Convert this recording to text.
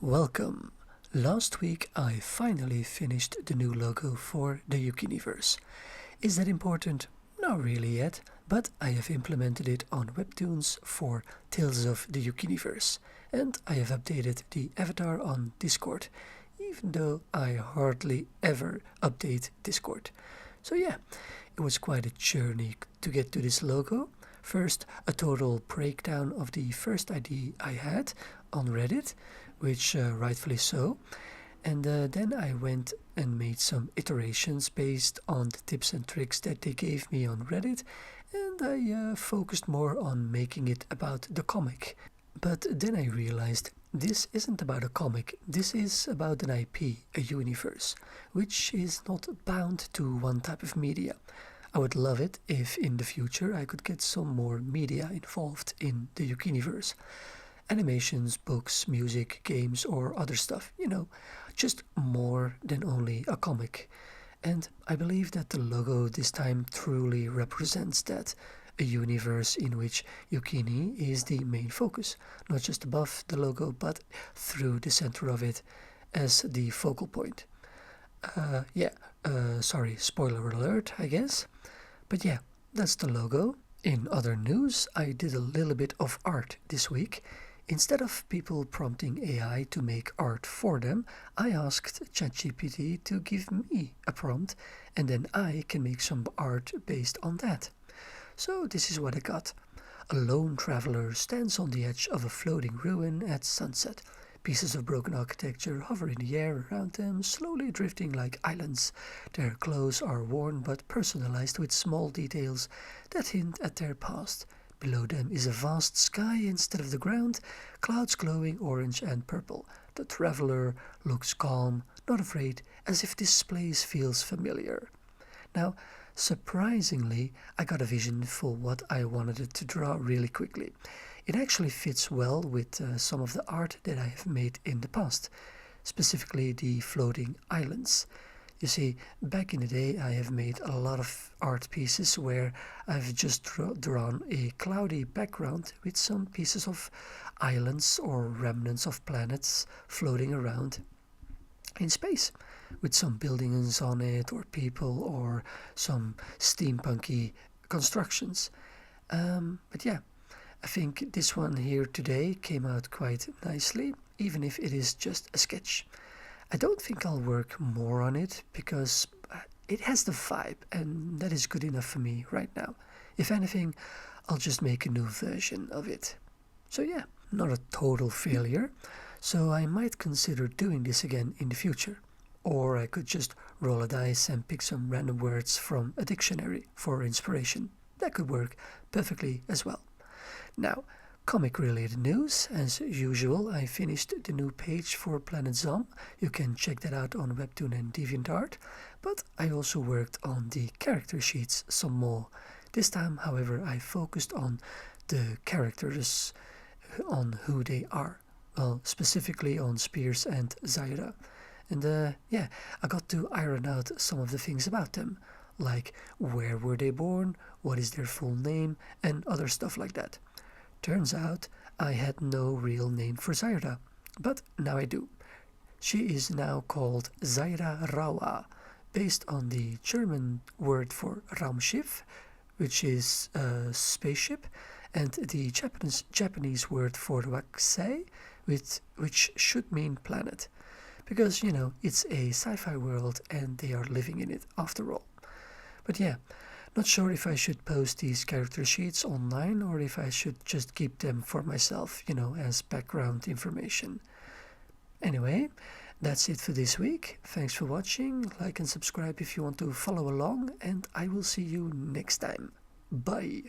Welcome! Last week I finally finished the new logo for the Yukiniverse. Is that important? Not really yet, but I have implemented it on Webtoons for Tales of the Yukiniverse, and I have updated the avatar on Discord, even though I hardly ever update Discord. So yeah, it was quite a journey to get to this logo. First, a total breakdown of the first idea I had on Reddit, which rightfully so, and then I went and made some iterations based on the tips and tricks that they gave me on Reddit, and I focused more on making it about the comic. But then I realized this isn't about a comic, this is about an IP, a universe, which is not bound to one type of media. I would love it if in the future I could get some more media involved in the Yukiniverse. Animations, books, music, games, or other stuff, just more than only a comic. And I believe that the logo this time truly represents that, a universe in which Yukini is the main focus, not just above the logo, but through the center of it as the focal point. Sorry, spoiler alert, I guess. But yeah, that's the logo. In other news, I did a little bit of art this week. Instead of people prompting AI to make art for them, I asked ChatGPT to give me a prompt, and then I can make some art based on that. So this is what I got. A lone traveler stands on the edge of a floating ruin at sunset. Pieces of broken architecture hover in the air around them, slowly drifting like islands. Their clothes are worn but personalized with small details that hint at their past. Below them is a vast sky instead of the ground, clouds glowing orange and purple. The traveler looks calm, not afraid, as if this place feels familiar. Now, surprisingly, I got a vision for what I wanted it to draw really quickly. It actually fits well with some of the art that I have made in the past, specifically the floating islands. You see, back in the day I have made a lot of art pieces where I've just drawn a cloudy background with some pieces of islands or remnants of planets floating around in space, with some buildings on it or people or some steampunky constructions. But yeah, I think this one here today came out quite nicely, even if it is just a sketch. I don't think I'll work more on it because it has the vibe, and that is good enough for me right now. If anything, I'll just make a new version of it. So yeah, not a total failure, so I might consider doing this again in the future. Or I could just roll a dice and pick some random words from a dictionary for inspiration. That could work perfectly as well. Now, comic-related news. As usual, I finished the new page for Planet Zom. You can check that out on Webtoon and DeviantArt. But I also worked on the character sheets some more. This time, however, I focused on the characters, on who they are. Well, specifically on Spears and Zaira. And I got to iron out some of the things about them, like where were they born, what is their full name, and other stuff like that. Turns out I had no real name for Zaira, but now I do. She is now called Zaira Raua, based on the German word for Raumschiff, which is a spaceship, and the Japanese word for Waxei, which should mean planet. Because, it's a sci-fi world and they are living in it after all. But yeah, not sure if I should post these character sheets online or if I should just keep them for myself, as background information. Anyway, that's it for this week. Thanks for watching. Like and subscribe if you want to follow along, and I will see you next time. Bye.